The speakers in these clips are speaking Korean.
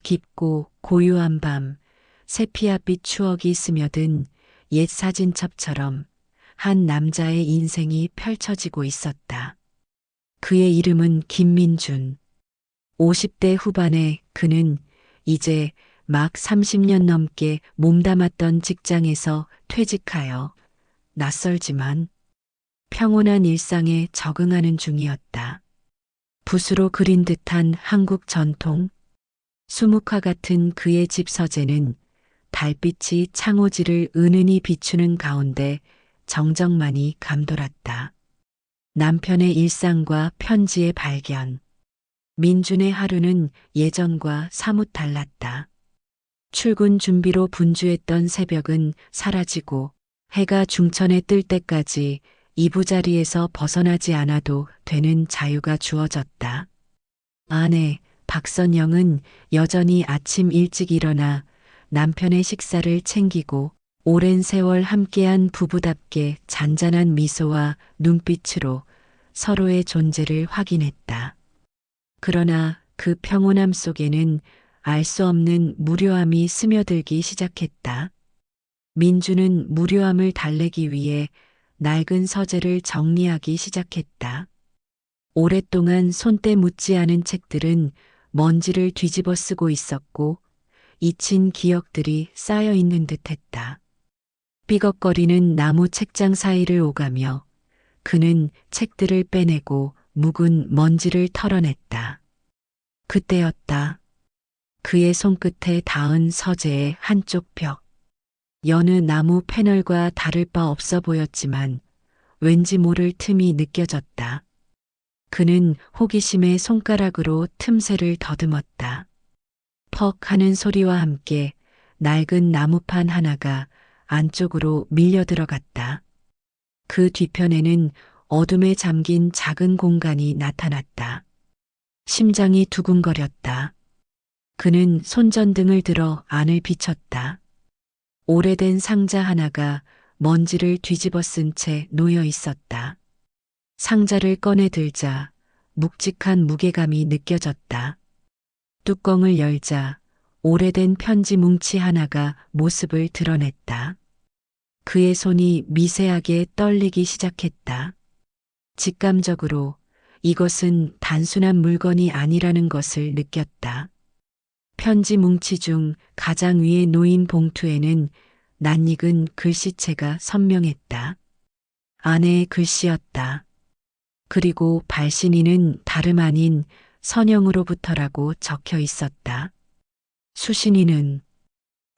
깊고 고요한 밤, 세피아빛 추억이 스며든 옛 사진첩처럼 한 남자의 인생이 펼쳐지고 있었다. 그의 이름은 김민준. 50대 후반에 그는 이제 막 30년 넘게 몸담았던 직장에서 퇴직하여 낯설지만 평온한 일상에 적응하는 중이었다. 붓으로 그린 듯한 한국 전통, 수묵화 같은 그의 집 서재는 달빛이 창호지를 은은히 비추는 가운데 정적만이 감돌았다. 남편의 일상과 편지의 발견. 민준의 하루는 예전과 사뭇 달랐다. 출근 준비로 분주했던 새벽은 사라지고 해가 중천에 뜰 때까지 이부자리에서 벗어나지 않아도 되는 자유가 주어졌다. 아내 박선영은 여전히 아침 일찍 일어나 남편의 식사를 챙기고 오랜 세월 함께한 부부답게 잔잔한 미소와 눈빛으로 서로의 존재를 확인했다. 그러나 그 평온함 속에는 알 수 없는 무료함이 스며들기 시작했다. 민주는 무료함을 달래기 위해 낡은 서재를 정리하기 시작했다. 오랫동안 손때 묻지 않은 책들은 먼지를 뒤집어 쓰고 있었고 잊힌 기억들이 쌓여 있는 듯했다. 삐걱거리는 나무 책장 사이를 오가며 그는 책들을 빼내고 묵은 먼지를 털어냈다. 그때였다. 그의 손끝에 닿은 서재의 한쪽 벽. 여느 나무 패널과 다를 바 없어 보였지만 왠지 모를 틈이 느껴졌다. 그는 호기심에 손가락으로 틈새를 더듬었다. 퍽 하는 소리와 함께 낡은 나무판 하나가 안쪽으로 밀려 들어갔다. 그 뒤편에는 어둠에 잠긴 작은 공간이 나타났다. 심장이 두근거렸다. 그는 손전등을 들어 안을 비췄다. 오래된 상자 하나가 먼지를 뒤집어 쓴 채 놓여 있었다. 상자를 꺼내 들자 묵직한 무게감이 느껴졌다. 뚜껑을 열자 오래된 편지 뭉치 하나가 모습을 드러냈다. 그의 손이 미세하게 떨리기 시작했다. 직감적으로 이것은 단순한 물건이 아니라는 것을 느꼈다. 편지 뭉치 중 가장 위에 놓인 봉투에는 낯익은 글씨체가 선명했다. 아내의 글씨였다. 그리고 발신인은 다름 아닌 선영으로부터라고 적혀 있었다. 수신인은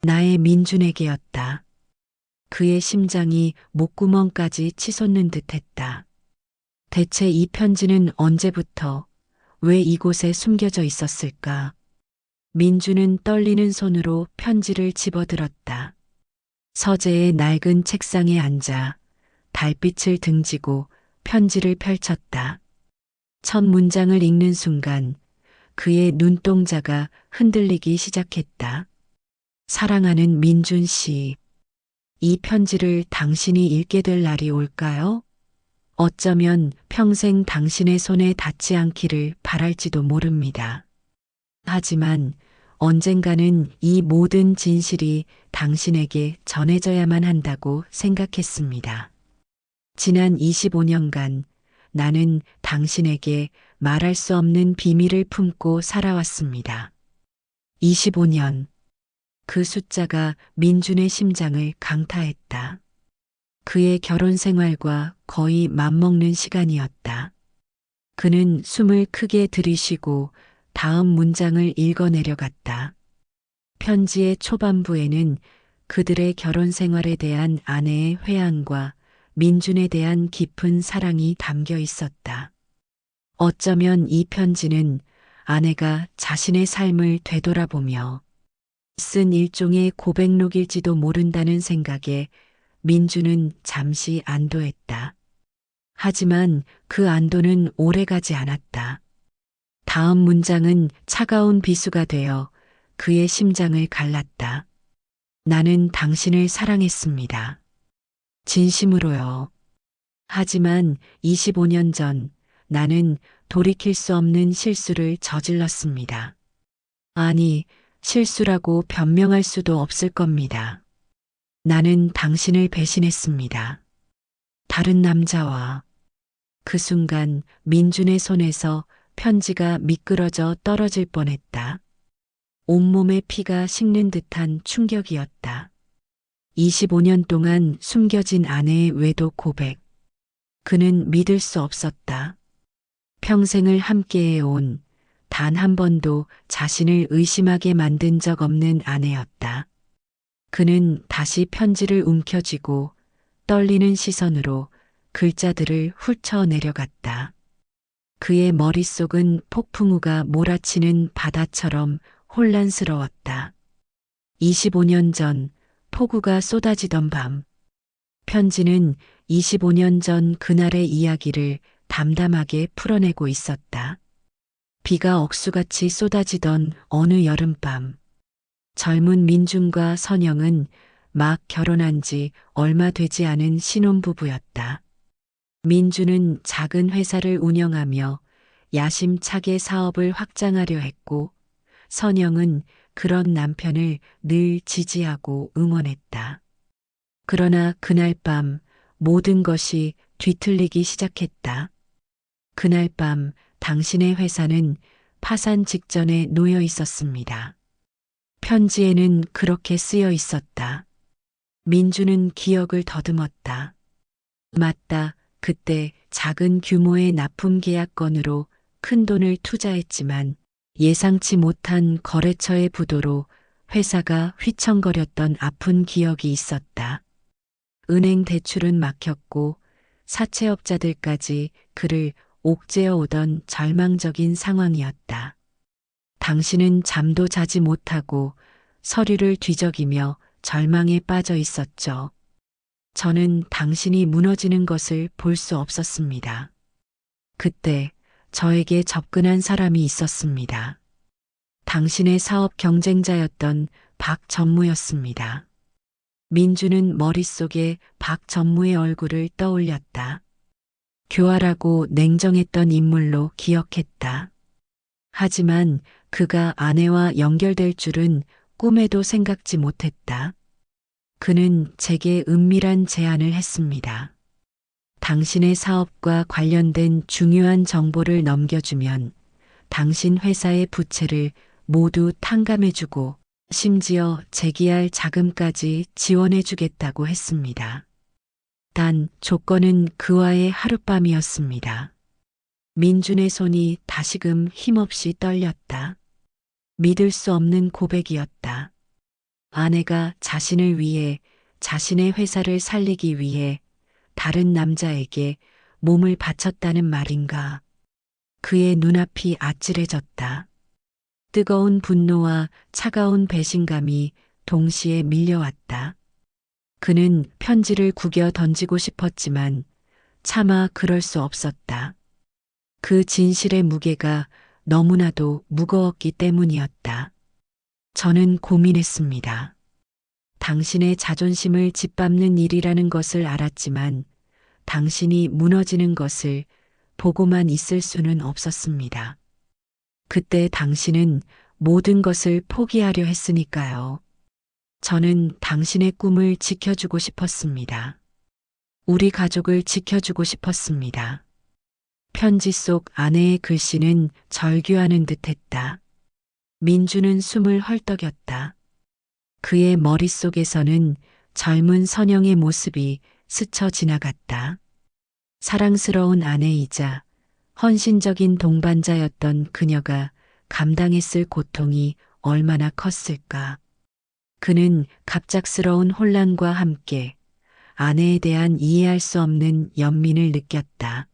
나의 민준에게였다. 그의 심장이 목구멍까지 치솟는 듯했다. 대체 이 편지는 언제부터 왜 이곳에 숨겨져 있었을까? 민주는 떨리는 손으로 편지를 집어들었다. 서재의 낡은 책상에 앉아 달빛을 등지고 편지를 펼쳤다. 첫 문장을 읽는 순간 그의 눈동자가 흔들리기 시작했다. 사랑하는 민준 씨, 이 편지를 당신이 읽게 될 날이 올까요? 어쩌면 평생 당신의 손에 닿지 않기를 바랄지도 모릅니다. 하지만 언젠가는 이 모든 진실이 당신에게 전해져야만 한다고 생각했습니다. 지난 25년간 나는 당신에게 말할 수 없는 비밀을 품고 살아왔습니다. 25년. 그 숫자가 민준의 심장을 강타했다. 그의 결혼 생활과 거의 맞먹는 시간이었다. 그는 숨을 크게 들이쉬고 다음 문장을 읽어내려갔다. 편지의 초반부에는 그들의 결혼 생활에 대한 아내의 회한과 민준에 대한 깊은 사랑이 담겨 있었다. 어쩌면 이 편지는 아내가 자신의 삶을 되돌아보며 쓴 일종의 고백록일지도 모른다는 생각에 민준은 잠시 안도했다. 하지만 그 안도는 오래가지 않았다. 다음 문장은 차가운 비수가 되어 그의 심장을 갈랐다. 나는 당신을 사랑했습니다. 진심으로요. 하지만 25년 전 나는 돌이킬 수 없는 실수를 저질렀습니다. 아니, 실수라고 변명할 수도 없을 겁니다. 나는 당신을 배신했습니다. 다른 남자와. 그 순간 민준의 손에서 편지가 미끄러져 떨어질 뻔했다. 온몸에 피가 식는 듯한 충격이었다. 25년 동안 숨겨진 아내의 외도 고백. 그는 믿을 수 없었다. 평생을 함께해온 단 한 번도 자신을 의심하게 만든 적 없는 아내였다. 그는 다시 편지를 움켜쥐고 떨리는 시선으로 글자들을 훑어 내려갔다. 그의 머릿속은 폭풍우가 몰아치는 바다처럼 혼란스러웠다. 25년 전 폭우가 쏟아지던 밤. 편지는 25년 전 그날의 이야기를 담담하게 풀어내고 있었다. 비가 억수같이 쏟아지던 어느 여름밤. 젊은 민준과 선영은 막 결혼한 지 얼마 되지 않은 신혼부부였다. 민준은 작은 회사를 운영하며 야심차게 사업을 확장하려 했고, 선영은 그런 남편을 늘 지지하고 응원했다. 그러나 그날 밤 모든 것이 뒤틀리기 시작했다. 그날 밤 당신의 회사는 파산 직전에 놓여 있었습니다. 편지에는 그렇게 쓰여 있었다. 민주는 기억을 더듬었다. 맞다. 그때 작은 규모의 납품 계약 건으로 큰 돈을 투자했지만 예상치 못한 거래처의 부도로 회사가 휘청거렸던 아픈 기억이 있었다. 은행 대출은 막혔고 사채업자들까지 그를 옥죄어 오던 절망적인 상황이었다. 당신은 잠도 자지 못하고 서류를 뒤적이며 절망에 빠져 있었죠. 저는 당신이 무너지는 것을 볼 수 없었습니다. 그때 저에게 접근한 사람이 있었습니다. 당신의 사업 경쟁자였던 박전무였습니다. 민주는 머릿속에 박전무의 얼굴을 떠올렸다. 교활하고 냉정했던 인물로 기억했다. 하지만 그가 아내와 연결될 줄은 꿈에도 생각지 못했다. 그는 제게 은밀한 제안을 했습니다. 당신의 사업과 관련된 중요한 정보를 넘겨주면 당신 회사의 부채를 모두 탕감해주고 심지어 재기할 자금까지 지원해주겠다고 했습니다. 단 조건은 그와의 하룻밤이었습니다. 민준의 손이 다시금 힘없이 떨렸다. 믿을 수 없는 고백이었다. 아내가 자신을 위해 자신의 회사를 살리기 위해 다른 남자에게 몸을 바쳤다는 말인가. 그의 눈앞이 아찔해졌다. 뜨거운 분노와 차가운 배신감이 동시에 밀려왔다. 그는 편지를 구겨 던지고 싶었지만 차마 그럴 수 없었다. 그 진실의 무게가 너무나도 무거웠기 때문이었다. 저는 고민했습니다. 당신의 자존심을 짓밟는 일이라는 것을 알았지만 당신이 무너지는 것을 보고만 있을 수는 없었습니다. 그때 당신은 모든 것을 포기하려 했으니까요. 저는 당신의 꿈을 지켜주고 싶었습니다. 우리 가족을 지켜주고 싶었습니다. 편지 속 아내의 글씨는 절규하는 듯했다. 민주는 숨을 헐떡였다. 그의 머릿속에서는 젊은 선영의 모습이 스쳐 지나갔다. 사랑스러운 아내이자 헌신적인 동반자였던 그녀가 감당했을 고통이 얼마나 컸을까. 그는 갑작스러운 혼란과 함께 아내에 대한 이해할 수 없는 연민을 느꼈다.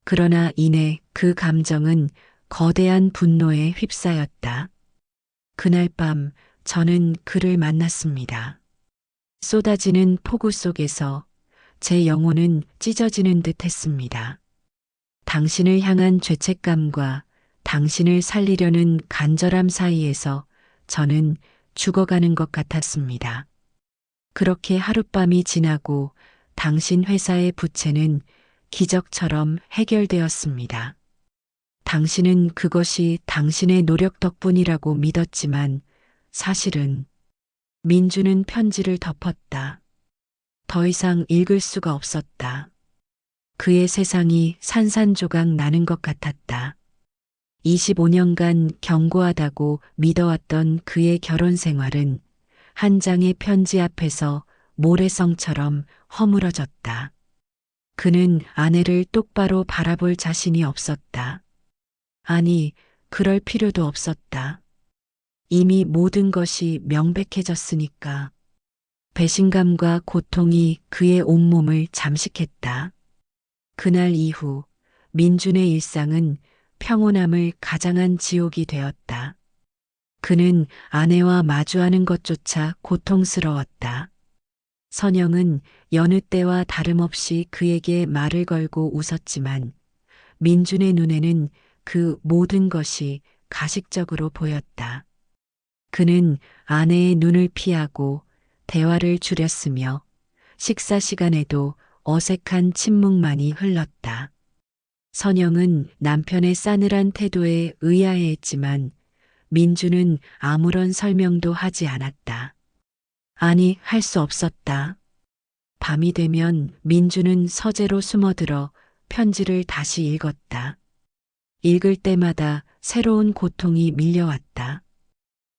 그러나 이내 그 감정은 거대한 분노에 휩싸였다. 그날 밤 저는 그를 만났습니다. 쏟아지는 폭우 속에서 제 영혼은 찢어지는 듯 했습니다. 당신을 향한 죄책감과 당신을 살리려는 간절함 사이에서 저는 죽어가는 것 같았습니다. 그렇게 하룻밤이 지나고 당신 회사의 부채는 기적처럼 해결되었습니다. 당신은 그것이 당신의 노력 덕분이라고 믿었지만 사실은 민주는 편지를 덮었다. 더 이상 읽을 수가 없었다. 그의 세상이 산산조각 나는 것 같았다. 25년간 견고하다고 믿어왔던 그의 결혼 생활은 한 장의 편지 앞에서 모래성처럼 허물어졌다. 그는 아내를 똑바로 바라볼 자신이 없었다. 아니, 그럴 필요도 없었다. 이미 모든 것이 명백해졌으니까. 배신감과 고통이 그의 온몸을 잠식했다. 그날 이후 민준의 일상은 평온함을 가장한 지옥이 되었다. 그는 아내와 마주하는 것조차 고통스러웠다. 선영은 여느 때와 다름없이 그에게 말을 걸고 웃었지만 민준의 눈에는 그 모든 것이 가식적으로 보였다. 그는 아내의 눈을 피하고 대화를 줄였으며 식사 시간에도 어색한 침묵만이 흘렀다. 선영은 남편의 싸늘한 태도에 의아해했지만 민주는 아무런 설명도 하지 않았다. 아니, 할 수 없었다. 밤이 되면 민주는 서재로 숨어들어 편지를 다시 읽었다. 읽을 때마다 새로운 고통이 밀려왔다.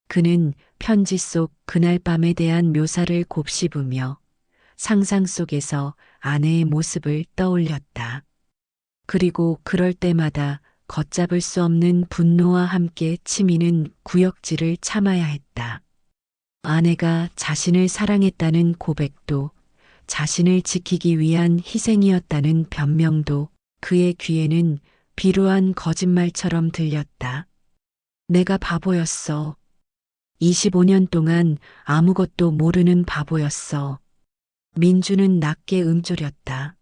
그는 편지 속 그날 밤에 대한 묘사를 곱씹으며 상상 속에서 아내의 모습을 떠올렸다. 그리고 그럴 때마다 걷잡을 수 없는 분노와 함께 치미는 구역질을 참아야 했다. 아내가 자신을 사랑했다는 고백도 자신을 지키기 위한 희생이었다는 변명도 그의 귀에는 비루한 거짓말처럼 들렸다. 내가 바보였어. 25년 동안 아무것도 모르는 바보였어. 민주는 낮게 음조렸다.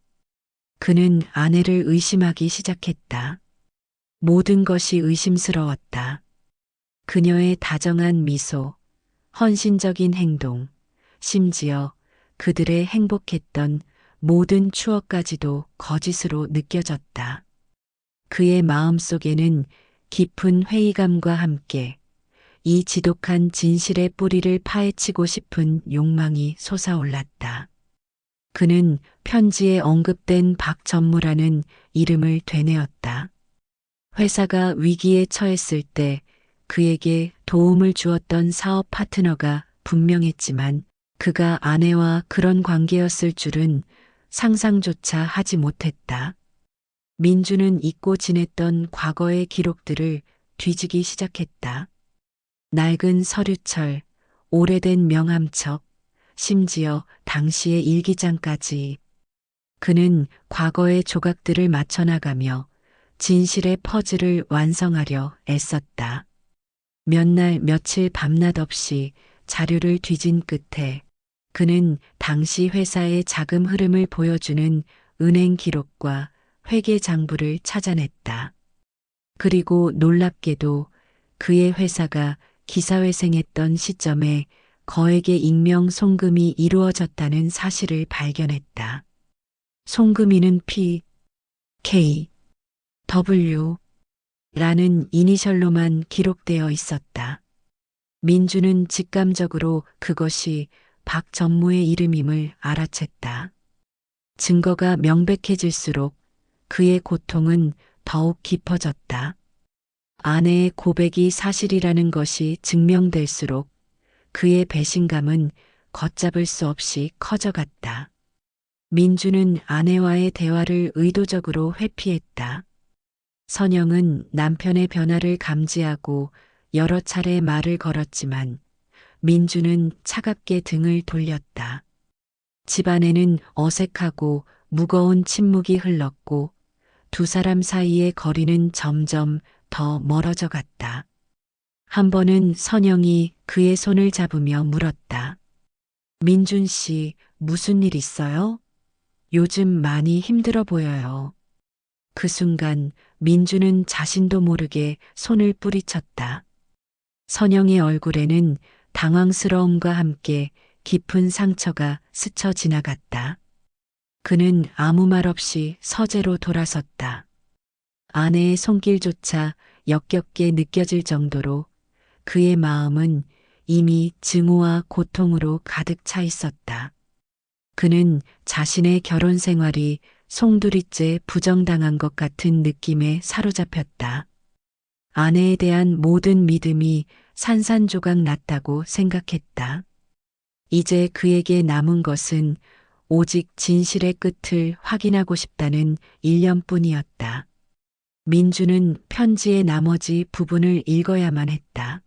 그는 아내를 의심하기 시작했다. 모든 것이 의심스러웠다. 그녀의 다정한 미소, 헌신적인 행동, 심지어 그들의 행복했던 모든 추억까지도 거짓으로 느껴졌다. 그의 마음속에는 깊은 회의감과 함께 이 지독한 진실의 뿌리를 파헤치고 싶은 욕망이 솟아올랐다. 그는 편지에 언급된 박전무라는 이름을 되뇌었다. 회사가 위기에 처했을 때 그에게 도움을 주었던 사업 파트너가 분명했지만 그가 아내와 그런 관계였을 줄은 상상조차 하지 못했다. 민주는 잊고 지냈던 과거의 기록들을 뒤지기 시작했다. 낡은 서류철, 오래된 명함첩, 심지어 당시의 일기장까지. 그는 과거의 조각들을 맞춰나가며 진실의 퍼즐을 완성하려 애썼다. 몇 날 며칠 밤낮 없이 자료를 뒤진 끝에 그는 당시 회사의 자금 흐름을 보여주는 은행 기록과 회계 장부를 찾아냈다. 그리고 놀랍게도 그의 회사가 기사회생했던 시점에 거액의 익명 송금이 이루어졌다는 사실을 발견했다. 송금인은 P, K, W 라는 이니셜로만 기록되어 있었다. 민주는 직감적으로 그것이 박전무의 이름임을 알아챘다. 증거가 명백해질수록 그의 고통은 더욱 깊어졌다. 아내의 고백이 사실이라는 것이 증명될수록 그의 배신감은 걷잡을 수 없이 커져갔다. 민주는 아내와의 대화를 의도적으로 회피했다. 선영은 남편의 변화를 감지하고 여러 차례 말을 걸었지만 민주는 차갑게 등을 돌렸다. 집안에는 어색하고 무거운 침묵이 흘렀고 두 사람 사이의 거리는 점점 더 멀어져 갔다. 한 번은 선영이 그의 손을 잡으며 물었다. 민준 씨, 무슨 일 있어요? 요즘 많이 힘들어 보여요. 그 순간 민주는 자신도 모르게 손을 뿌리쳤다. 선영의 얼굴에는 당황스러움과 함께 깊은 상처가 스쳐 지나갔다. 그는 아무 말 없이 서재로 돌아섰다. 아내의 손길조차 역겹게 느껴질 정도로 그의 마음은 이미 증오와 고통으로 가득 차 있었다. 그는 자신의 결혼 생활이 송두리째 부정당한 것 같은 느낌에 사로잡혔다. 아내에 대한 모든 믿음이 산산조각 났다고 생각했다. 이제 그에게 남은 것은 오직 진실의 끝을 확인하고 싶다는 일념뿐이었다. 민주는 편지의 나머지 부분을 읽어야만 했다.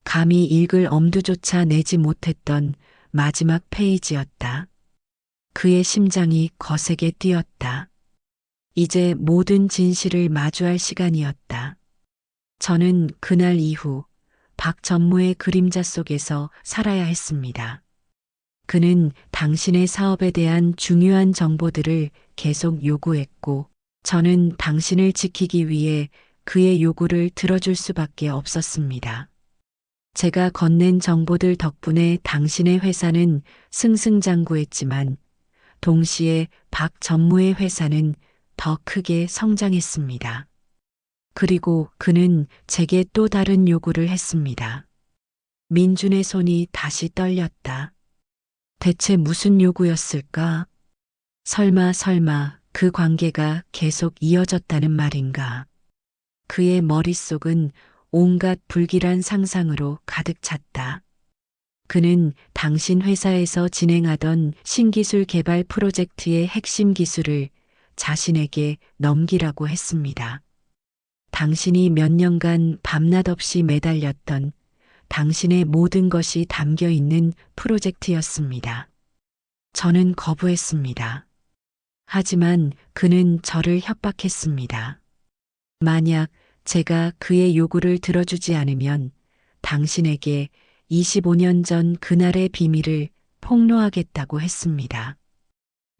감히 읽을 엄두조차 내지 못했던 마지막 페이지였다. 그의 심장이 거세게 뛰었다. 이제 모든 진실을 마주할 시간이었다. 저는 그날 이후 박 전무의 그림자 속에서 살아야 했습니다. 그는 당신의 사업에 대한 중요한 정보들을 계속 요구했고, 저는 당신을 지키기 위해 그의 요구를 들어줄 수밖에 없었습니다. 제가 건넨 정보들 덕분에 당신의 회사는 승승장구했지만, 동시에 박 전무의 회사는 더 크게 성장했습니다. 그리고 그는 제게 또 다른 요구를 했습니다. 민준의 손이 다시 떨렸다. 대체 무슨 요구였을까? 설마 그 관계가 계속 이어졌다는 말인가? 그의 머릿속은 온갖 불길한 상상으로 가득 찼다. 그는 당신 회사에서 진행하던 신기술 개발 프로젝트의 핵심 기술을 자신에게 넘기라고 했습니다. 당신이 몇 년간 밤낮 없이 매달렸던 당신의 모든 것이 담겨 있는 프로젝트였습니다. 저는 거부했습니다. 하지만 그는 저를 협박했습니다. 만약 제가 그의 요구를 들어주지 않으면 당신에게 25년 전 그날의 비밀을 폭로하겠다고 했습니다.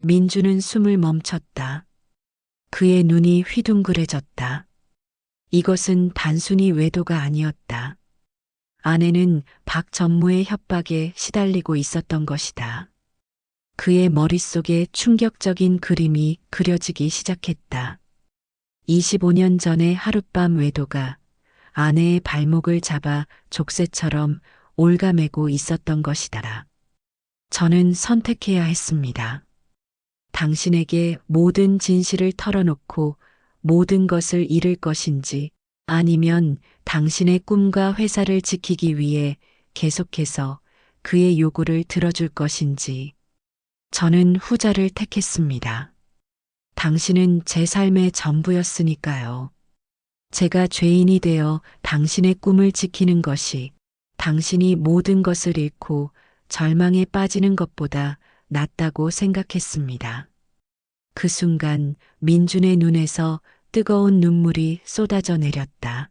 민주는 숨을 멈췄다. 그의 눈이 휘둥그레졌다. 이것은 단순히 외도가 아니었다. 아내는 박 전무의 협박에 시달리고 있었던 것이다. 그의 머릿속에 충격적인 그림이 그려지기 시작했다. 25년 전의 하룻밤 외도가 아내의 발목을 잡아 족쇄처럼 올가매고 있었던 것이다. 저는 선택해야 했습니다. 당신에게 모든 진실을 털어놓고 모든 것을 잃을 것인지, 아니면 당신의 꿈과 회사를 지키기 위해 계속해서 그의 요구를 들어줄 것인지. 저는 후자를 택했습니다. 당신은 제 삶의 전부였으니까요. 제가 죄인이 되어 당신의 꿈을 지키는 것이 당신이 모든 것을 잃고 절망에 빠지는 것보다 낫다고 생각했습니다. 그 순간 민준의 눈에서 뜨거운 눈물이 쏟아져 내렸다.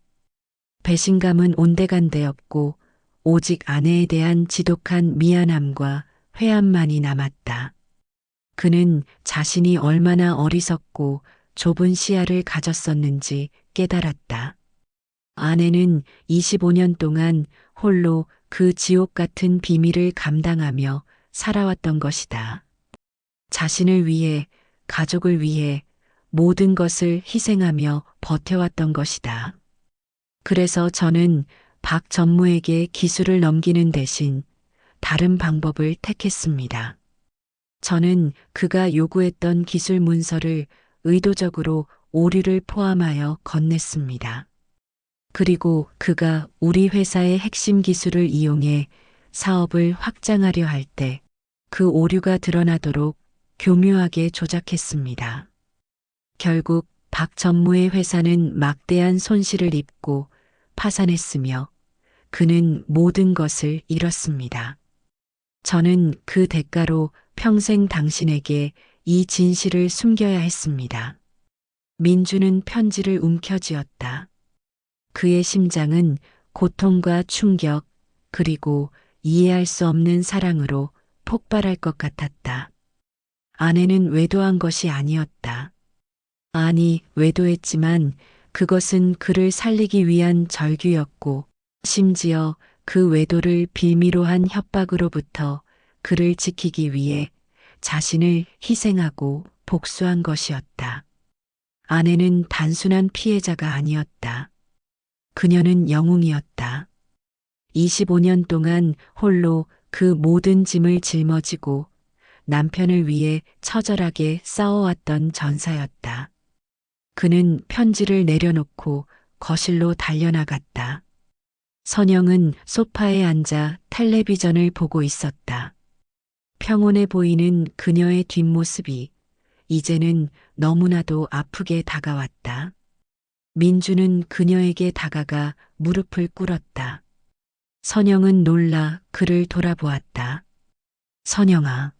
배신감은 온데간데없고 오직 아내에 대한 지독한 미안함과 회한만이 남았다. 그는 자신이 얼마나 어리석고 좁은 시야를 가졌었는지 깨달았다. 아내는 25년 동안 홀로 그 지옥 같은 비밀을 감당하며 살아왔던 것이다. 자신을 위해, 가족을 위해 모든 것을 희생하며 버텨왔던 것이다. 그래서 저는 박 전무에게 기술을 넘기는 대신 다른 방법을 택했습니다. 저는 그가 요구했던 기술 문서를 의도적으로 오류를 포함하여 건넸습니다. 그리고 그가 우리 회사의 핵심 기술을 이용해 사업을 확장하려 할 때 그 오류가 드러나도록 교묘하게 조작했습니다. 결국 박 전무의 회사는 막대한 손실을 입고 파산했으며 그는 모든 것을 잃었습니다. 저는 그 대가로 평생 당신에게 이 진실을 숨겨야 했습니다. 민주는 편지를 움켜쥐었다. 그의 심장은 고통과 충격, 그리고 이해할 수 없는 사랑으로 폭발할 것 같았다. 아내는 외도한 것이 아니었다. 아니, 외도했지만 그것은 그를 살리기 위한 절규였고, 심지어 그 외도를 빌미로 한 협박으로부터 그를 지키기 위해 자신을 희생하고 복수한 것이었다. 아내는 단순한 피해자가 아니었다. 그녀는 영웅이었다. 25년 동안 홀로 그 모든 짐을 짊어지고 남편을 위해 처절하게 싸워왔던 전사였다. 그는 편지를 내려놓고 거실로 달려나갔다. 선영은 소파에 앉아 텔레비전을 보고 있었다. 평온해 보이는 그녀의 뒷모습이 이제는 너무나도 아프게 다가왔다. 민주는 그녀에게 다가가 무릎을 꿇었다. 선영은 놀라 그를 돌아보았다. 선영아.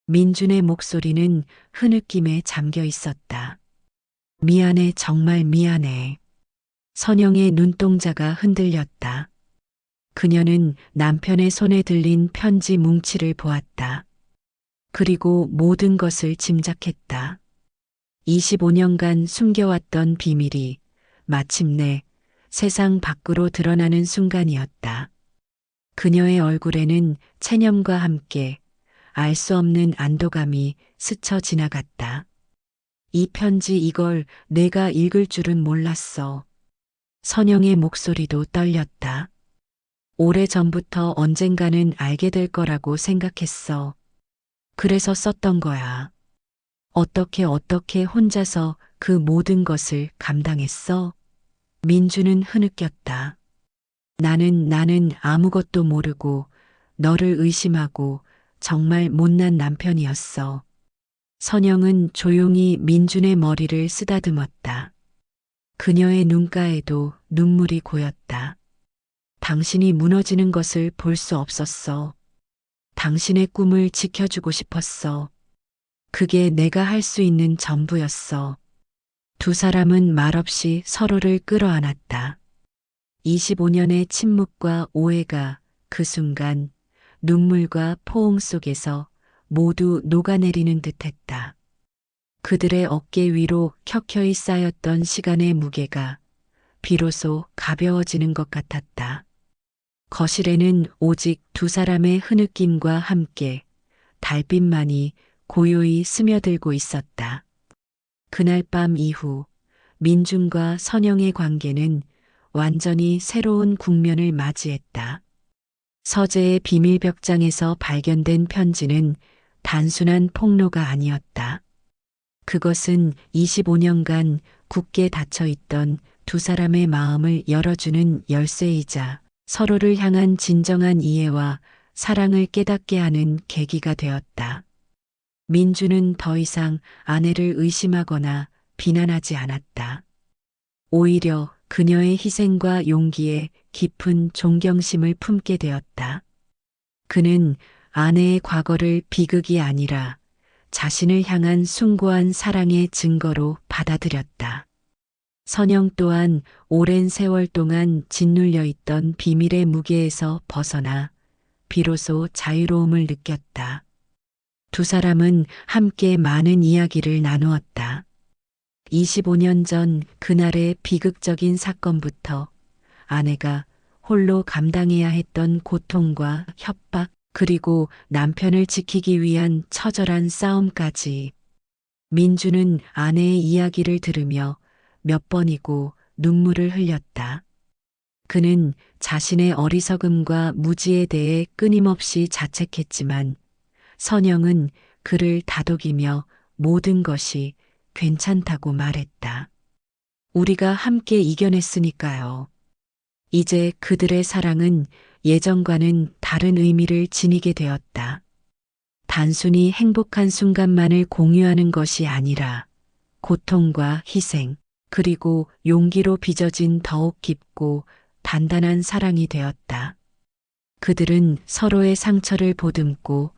민준의 목소리는 흐느낌에 잠겨 있었다. 미안해, 정말 미안해. 선영의 눈동자가 흔들렸다. 그녀는 남편의 손에 들린 편지 뭉치를 보았다. 그리고 모든 것을 짐작했다. 25년간 숨겨왔던 비밀이 마침내 세상 밖으로 드러나는 순간이었다. 그녀의 얼굴에는 체념과 함께 알 수 없는 안도감이 스쳐 지나갔다. 이 편지, 이걸 내가 읽을 줄은 몰랐어. 선영의 목소리도 떨렸다. 오래전부터 언젠가는 알게 될 거라고 생각했어. 그래서 썼던 거야. 어떻게 혼자서 그 모든 것을 감당했어? 민주는 흐느꼈다. 나는 아무것도 모르고 너를 의심하고 정말 못난 남편이었어. 선영은 조용히 민준의 머리를 쓰다듬었다. 그녀의 눈가에도 눈물이 고였다. 당신이 무너지는 것을 볼 수 없었어. 당신의 꿈을 지켜주고 싶었어. 그게 내가 할 수 있는 전부였어. 두 사람은 말없이 서로를 끌어안았다. 25년의 침묵과 오해가 그 순간 눈물과 포옹 속에서 모두 녹아내리는 듯했다. 그들의 어깨 위로 켜켜이 쌓였던 시간의 무게가 비로소 가벼워지는 것 같았다. 거실에는 오직 두 사람의 흐느낌과 함께 달빛만이 고요히 스며들고 있었다. 그날 밤 이후 민준과 선영의 관계는 완전히 새로운 국면을 맞이했다. 서재의 비밀벽장에서 발견된 편지는 단순한 폭로가 아니었다. 그것은 25년간 굳게 닫혀 있던 두 사람의 마음을 열어주는 열쇠이자 서로를 향한 진정한 이해와 사랑을 깨닫게 하는 계기가 되었다. 민주는 더 이상 아내를 의심하거나 비난하지 않았다. 오히려 그녀의 희생과 용기에 깊은 존경심을 품게 되었다. 그는 아내의 과거를 비극이 아니라 자신을 향한 숭고한 사랑의 증거로 받아들였다. 선영 또한 오랜 세월 동안 짓눌려 있던 비밀의 무게에서 벗어나 비로소 자유로움을 느꼈다. 두 사람은 함께 많은 이야기를 나누었다. 25년 전 그날의 비극적인 사건부터 아내가 홀로 감당해야 했던 고통과 협박, 그리고 남편을 지키기 위한 처절한 싸움까지. 민주는 아내의 이야기를 들으며 몇 번이고 눈물을 흘렸다. 그는 자신의 어리석음과 무지에 대해 끊임없이 자책했지만 선영은 그를 다독이며 모든 것이 괜찮다고 말했다. 우리가 함께 이겨냈으니까요. 이제 그들의 사랑은 예전과는 다른 의미를 지니게 되었다. 단순히 행복한 순간만을 공유하는 것이 아니라 고통과 희생, 그리고 용기로 빚어진 더욱 깊고 단단한 사랑이 되었다. 그들은 서로의 상처를 보듬고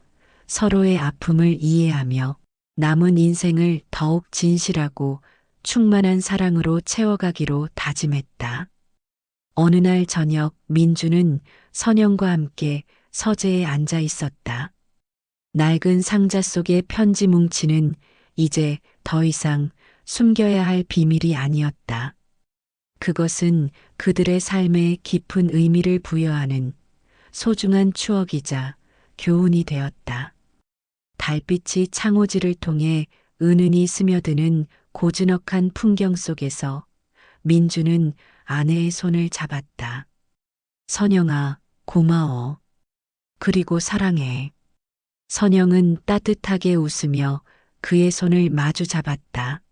서로의 아픔을 이해하며 남은 인생을 더욱 진실하고 충만한 사랑으로 채워가기로 다짐했다. 어느 날 저녁 민주는 선영과 함께 서재에 앉아 있었다. 낡은 상자 속의 편지 뭉치는 이제 더 이상 숨겨야 할 비밀이 아니었다. 그것은 그들의 삶에 깊은 의미를 부여하는 소중한 추억이자 교훈이 되었다. 달빛이 창호지를 통해 은은히 스며드는 고즈넉한 풍경 속에서 민주는 아내의 손을 잡았다. 선영아, 고마워. 그리고 사랑해. 선영은 따뜻하게 웃으며 그의 손을 마주 잡았다.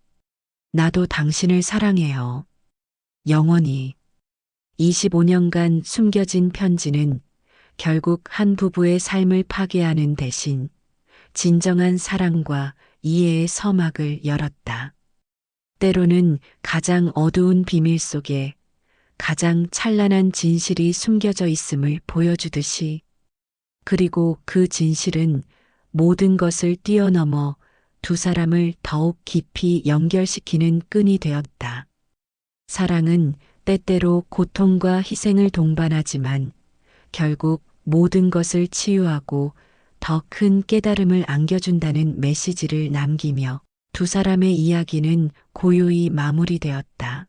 나도 당신을 사랑해요. 영원히. 25년간 숨겨진 편지는 결국 한 부부의 삶을 파괴하는 대신 진정한 사랑과 이해의 서막을 열었다. 때로는 가장 어두운 비밀 속에 가장 찬란한 진실이 숨겨져 있음을 보여주듯이, 그리고 그 진실은 모든 것을 뛰어넘어 두 사람을 더욱 깊이 연결시키는 끈이 되었다. 사랑은 때때로 고통과 희생을 동반하지만 결국 모든 것을 치유하고 더 큰 깨달음을 안겨준다는 메시지를 남기며 두 사람의 이야기는 고요히 마무리되었다.